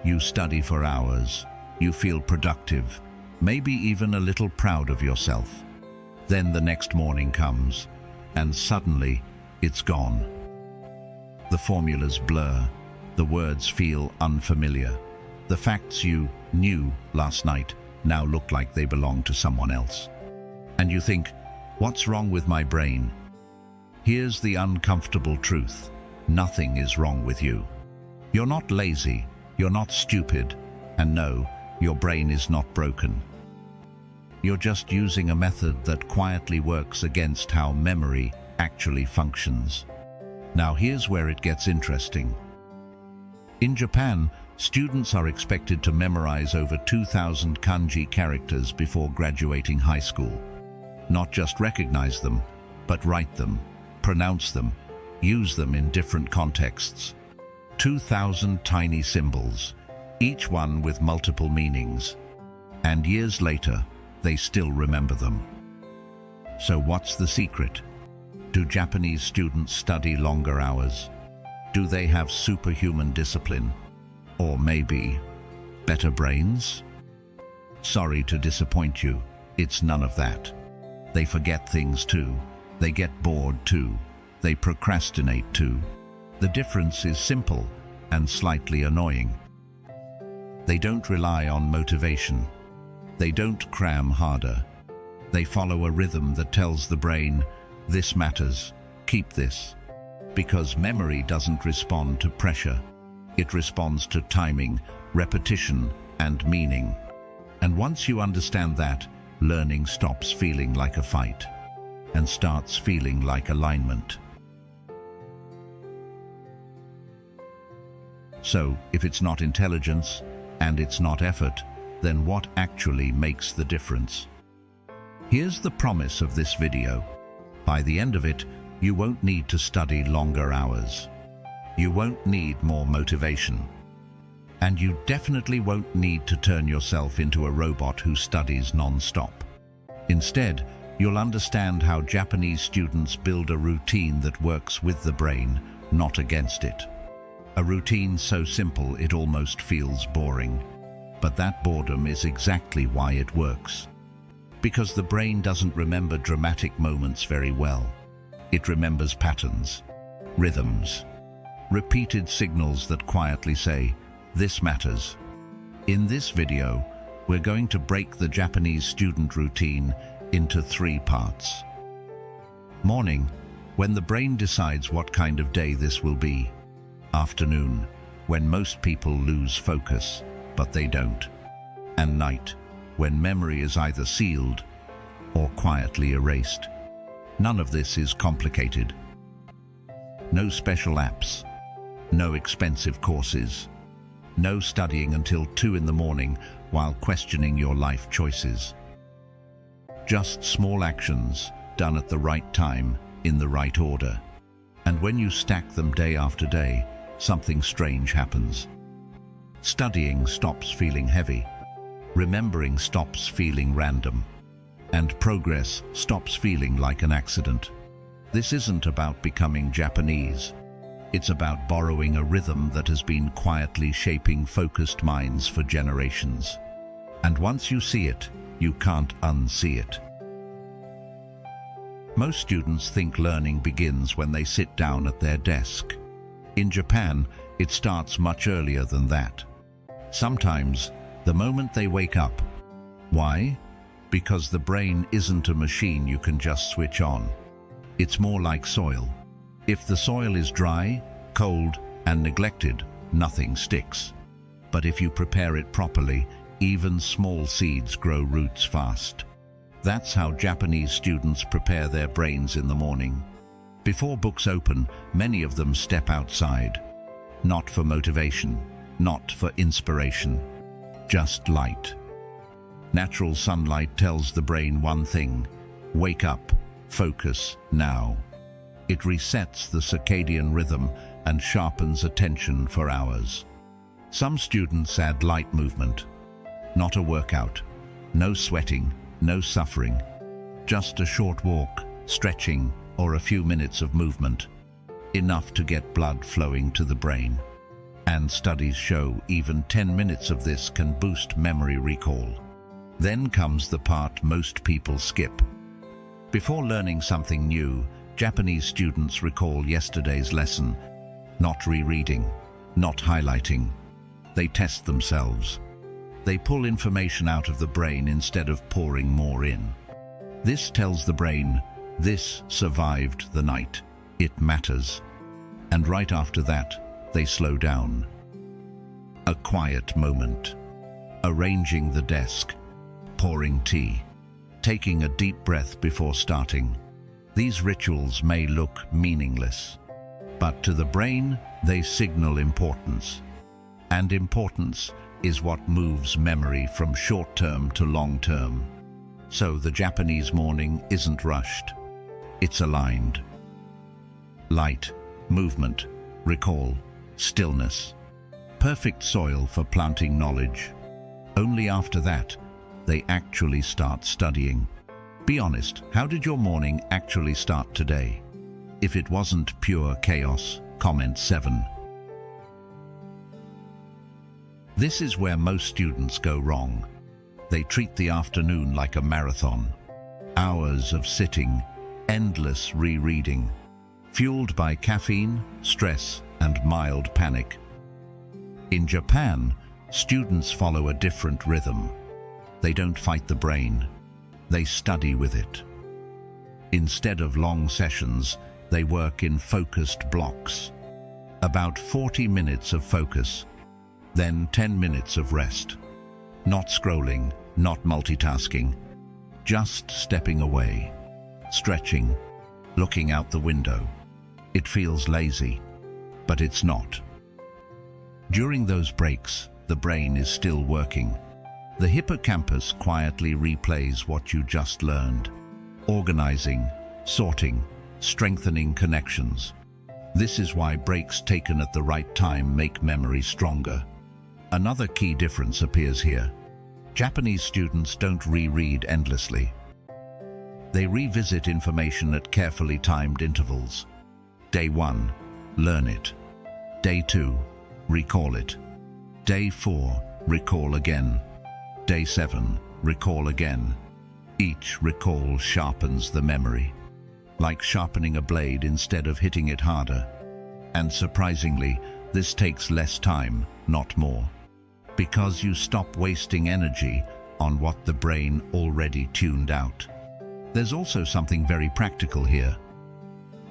You study for hours. You feel productive, maybe even a little proud of yourself. Then the next morning comes, and suddenly it's gone. The formulas blur. The words feel unfamiliar. The facts you knew last night now look like they belong to someone else. And you think, what's wrong with my brain? Here's the uncomfortable truth. Nothing is wrong with you. You're not lazy, you're not stupid, and no, your brain is not broken. You're just using a method that quietly works against how memory actually functions. Now here's where it gets interesting. In Japan, students are expected to memorize over 2,000 kanji characters before graduating high school. Not just recognize them, but write them, pronounce them, use them in different contexts. 2,000 tiny symbols, each one with multiple meanings. And years later, they still remember them. So what's the secret? Do Japanese students study longer hours? Do they have superhuman discipline? Or maybe better brains? Sorry to disappoint you, it's none of that. They forget things too. They get bored too. They procrastinate too. The difference is simple and slightly annoying. They don't rely on motivation. They don't cram harder. They follow a rhythm that tells the brain, this matters, keep this. Because memory doesn't respond to pressure. It responds to timing, repetition, and meaning. And once you understand that, learning stops feeling like a fight and starts feeling like alignment. So, if it's not intelligence and it's not effort, then what actually makes the difference? Here's the promise of this video. By the end of it, you won't need to study longer hours. You won't need more motivation. And you definitely won't need to turn yourself into a robot who studies non-stop. Instead, you'll understand how Japanese students build a routine that works with the brain, not against it. A routine so simple it almost feels boring. But that boredom is exactly why it works. Because the brain doesn't remember dramatic moments very well. It remembers patterns, rhythms, repeated signals that quietly say, this matters. In this video, we're going to break the Japanese student routine into 3 parts. Morning, when the brain decides what kind of day this will be. Afternoon, when most people lose focus, but they don't. And night, when memory is either sealed or quietly erased. None of this is complicated. No special apps, no expensive courses, no studying until 2 in the morning while questioning your life choices. Just small actions done at the right time, in the right order. And when you stack them day after day, something strange happens. Studying stops feeling heavy. Remembering stops feeling random. And progress stops feeling like an accident. This isn't about becoming Japanese. It's about borrowing a rhythm that has been quietly shaping focused minds for generations. And once you see it, you can't unsee it. Most students think learning begins when they sit down at their desk. In Japan, it starts much earlier than that. Sometimes, the moment they wake up. Why? Because the brain isn't a machine you can just switch on. It's more like soil. If the soil is dry, cold, and neglected, nothing sticks. But if you prepare it properly, even small seeds grow roots fast. That's how Japanese students prepare their brains in the morning. Before books open, many of them step outside. Not for motivation, not for inspiration, just light. Natural sunlight tells the brain one thing: wake up, focus, now. It resets the circadian rhythm and sharpens attention for hours. Some students add light movement. Not a workout, no sweating, no suffering. Just a short walk, stretching, or a few minutes of movement. Enough to get blood flowing to the brain. And studies show even 10 minutes of this can boost memory recall. Then comes the part most people skip. Before learning something new, Japanese students recall yesterday's lesson, not rereading, not highlighting. They test themselves. They pull information out of the brain instead of pouring more in. This tells the brain, this survived the night. It matters. And right after that, they slow down. A quiet moment. Arranging the desk. Pouring tea. Taking a deep breath before starting. These rituals may look meaningless, but to the brain, they signal importance. And importance is what moves memory from short-term to long-term. So the Japanese morning isn't rushed. It's aligned. Light, movement, recall, stillness. Perfect soil for planting knowledge. Only after that, they actually start studying. Be honest, how did your morning actually start today? If it wasn't pure chaos, comment 7. This is where most students go wrong. They treat the afternoon like a marathon. Hours of sitting, endless rereading, fueled by caffeine, stress, and mild panic. In Japan, students follow a different rhythm. They don't fight the brain. They study with it. Instead of long sessions, they work in focused blocks. About 40 minutes of focus, then 10 minutes of rest. Not scrolling, not multitasking, just stepping away, stretching, looking out the window. It feels lazy, but it's not. During those breaks, the brain is still working. The hippocampus quietly replays what you just learned, organizing, sorting, strengthening connections. This is why breaks taken at the right time make memory stronger. Another key difference appears here. Japanese students don't reread endlessly. They revisit information at carefully timed intervals. Day 1, learn it. Day 2, recall it. Day 4, recall again. Day 7, recall again. Each recall sharpens the memory, like sharpening a blade instead of hitting it harder. And surprisingly, this takes less time, not more, because you stop wasting energy on what the brain already tuned out. There's also something very practical here.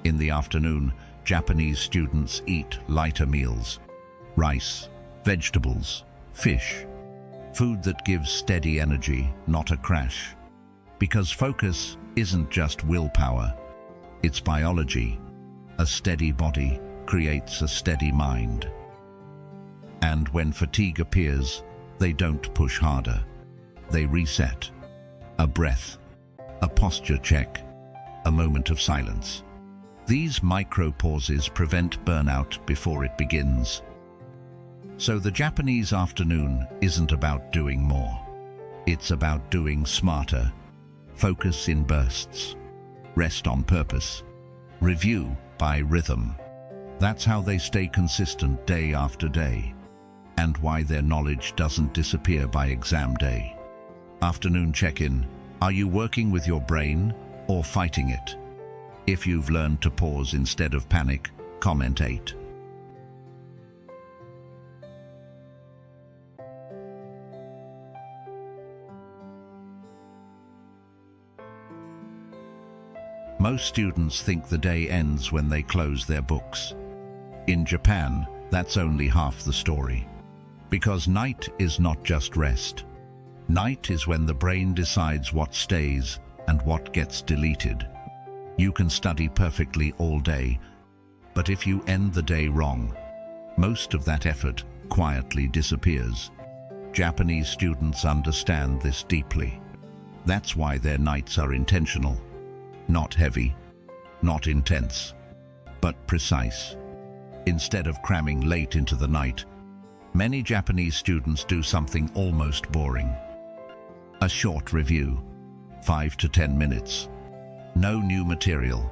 In the afternoon, Japanese students eat lighter meals. Rice, vegetables, fish. Food that gives steady energy, not a crash. Because focus isn't just willpower, it's biology. A steady body creates a steady mind. And when fatigue appears, they don't push harder. They reset. A breath, a posture check, a moment of silence. These micro pauses prevent burnout before it begins. So the Japanese afternoon isn't about doing more. It's about doing smarter. Focus in bursts. Rest on purpose. Review by rhythm. That's how they stay consistent day after day, and why their knowledge doesn't disappear by exam day. Afternoon check-in. Are you working with your brain or fighting it? If you've learned to pause instead of panic, comment 8. Most students think the day ends when they close their books. In Japan, that's only half the story. Because night is not just rest. Night is when the brain decides what stays and what gets deleted. You can study perfectly all day, but if you end the day wrong, most of that effort quietly disappears. Japanese students understand this deeply. That's why their nights are intentional. Not heavy, not intense, but precise. Instead of cramming late into the night, many Japanese students do something almost boring. A short review, 5 to 10 minutes. No new material,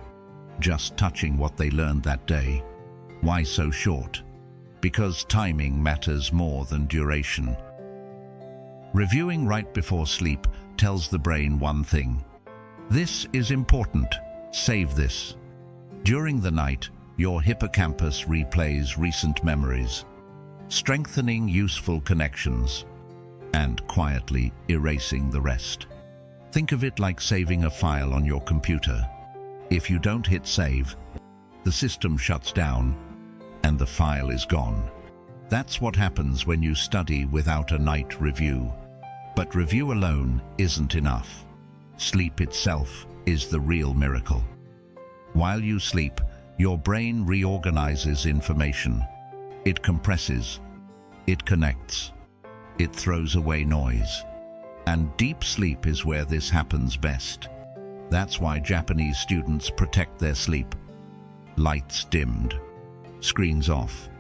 just touching what they learned that day. Why so short? because timing matters more than duration. Reviewing right before sleep tells the brain one thing: this is important, save this. During the night, your hippocampus replays recent memories, strengthening useful connections and quietly erasing the rest. Think of it like saving a file on your computer. If you don't hit save, the system shuts down and the file is gone. That's what happens when you study without a night review. But review alone isn't enough. Sleep itself is the real miracle. While you sleep, your brain reorganizes information. It compresses, it connects, it throws away noise. And deep sleep is where this happens best. That's why Japanese students protect their sleep. Lights dimmed, screens off.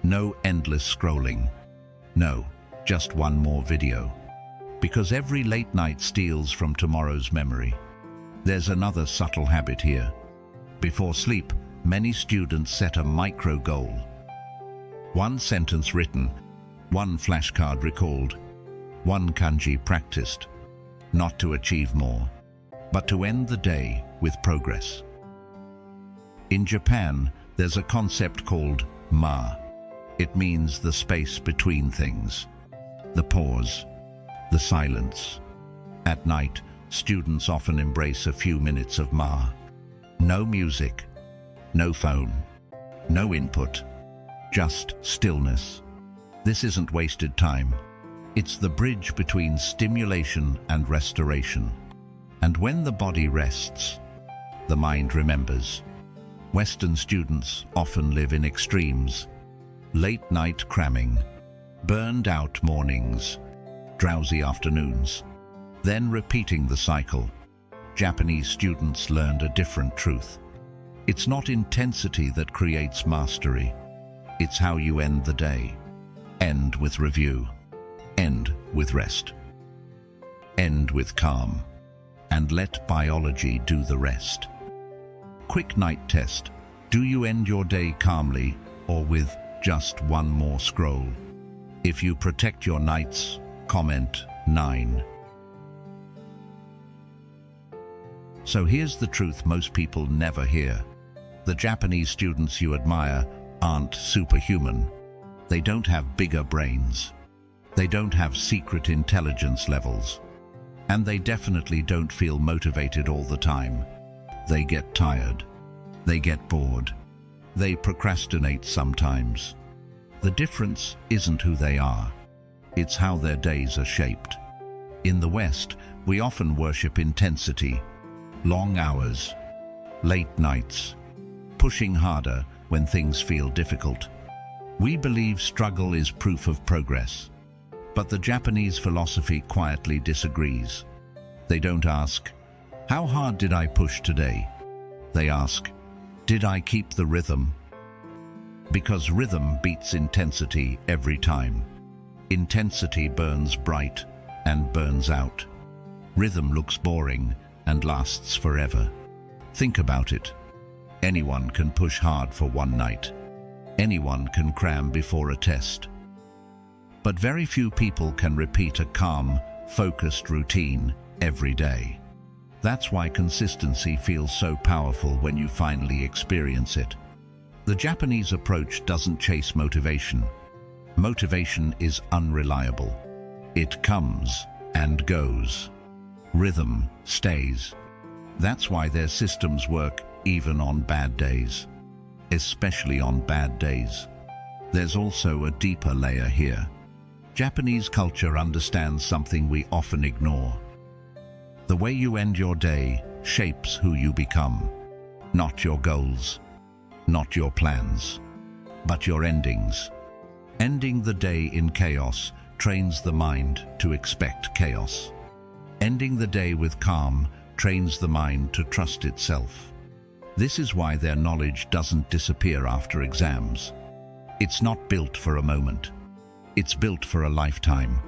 No endless scrolling. No, just one more video. Because every late night steals from tomorrow's memory. There's another subtle habit here. Before sleep, many students set a micro goal. One sentence written, one flashcard recalled, one kanji practiced. Not to achieve more, but to end the day with progress. In Japan, there's a concept called ma. It means the space between things, the pause, the silence. At night, students often embrace a few minutes of ma. No music, no phone, no input, just stillness. This isn't wasted time. It's the bridge between stimulation and restoration. And when the body rests, the mind remembers. Western students often live in extremes: late night cramming, burned out mornings, drowsy afternoons, then repeating the cycle. Japanese students learned a different truth. It's not intensity that creates mastery. It's how you end the day. End with review. End with rest. End with calm. And let biology do the rest. Quick night test. Do you end your day calmly or with just one more scroll? If you protect your nights, comment 9. So here's the truth most people never hear. The Japanese students you admire aren't superhuman. They don't have bigger brains. They don't have secret intelligence levels. And they definitely don't feel motivated all the time. They get tired. They get bored. They procrastinate sometimes. The difference isn't who they are. It's how their days are shaped. In the West, we often worship intensity. Long hours, late nights, pushing harder when things feel difficult. We believe struggle is proof of progress. But the Japanese philosophy quietly disagrees. They don't ask, "How hard did I push today?" They ask, "Did I keep the rhythm?" Because rhythm beats intensity every time. Intensity burns bright and burns out. Rhythm looks boring and lasts forever. Think about it. Anyone can push hard for one night. Anyone can cram before a test. But very few people can repeat a calm, focused routine every day. That's why consistency feels so powerful when you finally experience it. The Japanese approach doesn't chase motivation. Motivation is unreliable. It comes and goes. Rhythm stays. That's why their systems work even on bad days. Especially on bad days. There's also a deeper layer here. Japanese culture understands something we often ignore. The way you end your day shapes who you become. Not your goals, not your plans, but your endings. Ending the day in chaos trains the mind to expect chaos. Ending the day with calm trains the mind to trust itself. This is why their knowledge doesn't disappear after exams. It's not built for a moment. It's built for a lifetime.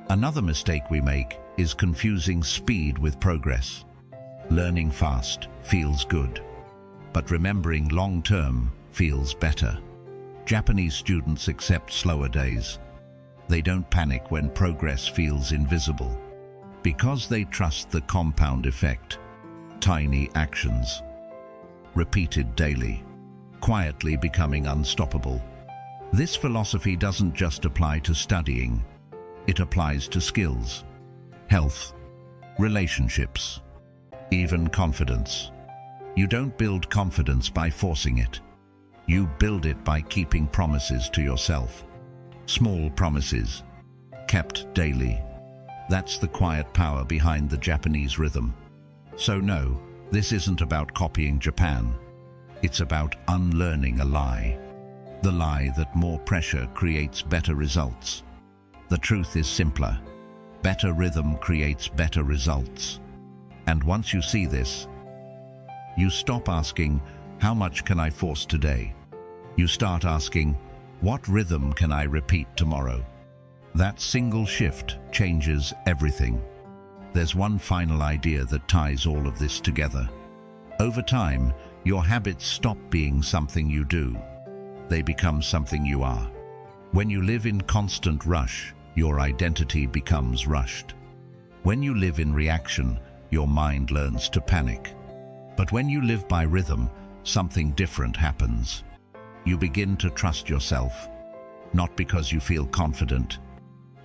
Another mistake we make is confusing speed with progress. Learning fast feels good, but remembering long-term feels better. Japanese students accept slower days. They don't panic when progress feels invisible, because they trust the compound effect. Tiny actions, repeated daily, quietly becoming unstoppable. This philosophy doesn't just apply to studying, it applies to skills, health, relationships, even confidence. You don't build confidence by forcing it. You build it by keeping promises to yourself. Small promises, kept daily. That's the quiet power behind the Japanese rhythm. So no, this isn't about copying Japan. It's about unlearning a lie. The lie that more pressure creates better results. The truth is simpler. Better rhythm creates better results. And once you see this, you stop asking, how much can I force today? You start asking, what rhythm can I repeat tomorrow? That single shift changes everything. There's one final idea that ties all of this together. Over time, your habits stop being something you do. They become something you are. When you live in constant rush, your identity becomes rushed. When you live in reaction, your mind learns to panic. But when you live by rhythm, something different happens. You begin to trust yourself, not because you feel confident,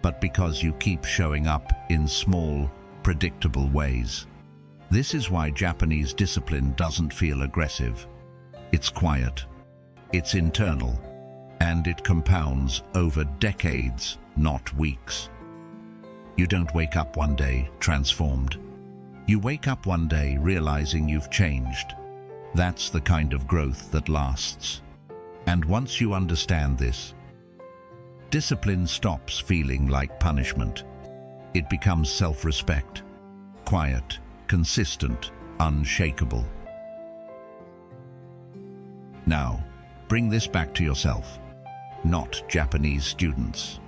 but because you keep showing up in small, predictable ways. This is why Japanese discipline doesn't feel aggressive. It's quiet, it's internal, and it compounds over decades, not weeks. You don't wake up one day transformed. You wake up one day realizing you've changed. That's the kind of growth that lasts. And once you understand this, discipline stops feeling like punishment. It becomes self-respect, quiet, consistent, unshakable. Now, bring this back to yourself. Not Japanese students,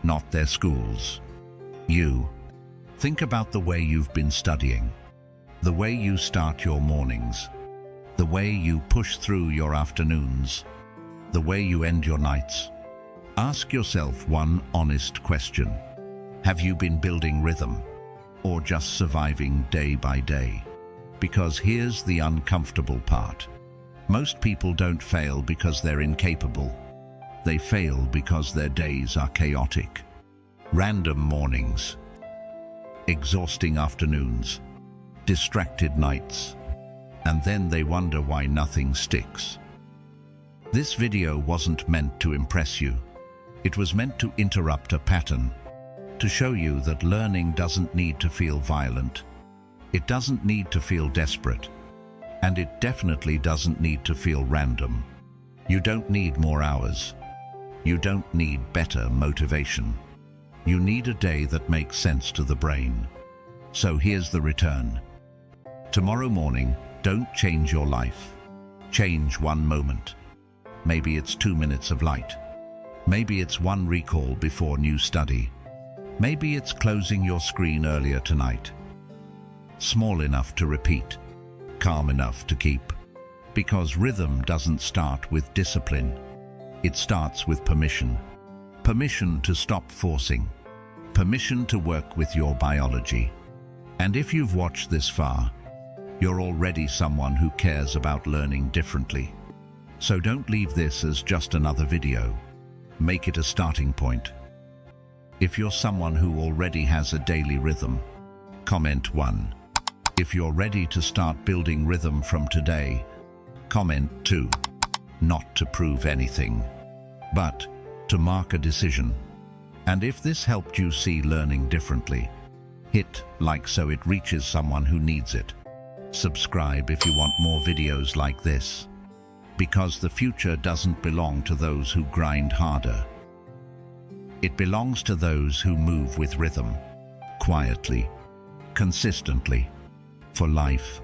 not their schools. You. Think about the way you've been studying, the way you start your mornings, the way you push through your afternoons, the way you end your nights. Ask yourself one honest question. Have you been building rhythm, or just surviving day by day? Because here's the uncomfortable part. Most people don't fail because they're incapable. They fail because their days are chaotic. Random mornings, exhausting afternoons, distracted nights, and then they wonder why nothing sticks. This video wasn't meant to impress you. It was meant to interrupt a pattern, to show you that learning doesn't need to feel violent. It doesn't need to feel desperate. And it definitely doesn't need to feel random. You don't need more hours. You don't need better motivation. You need a day that makes sense to the brain. So here's the return. Tomorrow morning, don't change your life. Change one moment. Maybe it's 2 minutes of light. Maybe it's one recall before new study. Maybe it's closing your screen earlier tonight. Small enough to repeat, calm enough to keep. Because rhythm doesn't start with discipline. It starts with permission. Permission to stop forcing. Permission to work with your biology. And if you've watched this far, you're already someone who cares about learning differently. So don't leave this as just another video. Make it a starting point. If you're someone who already has a daily rhythm, comment 1. If you're ready to start building rhythm from today, comment 2. Not to prove anything, but to mark a decision. And if this helped you see learning differently, hit like so it reaches someone who needs it. Subscribe if you want more videos like this. Because the future doesn't belong to those who grind harder. It belongs to those who move with rhythm, quietly, consistently, for life.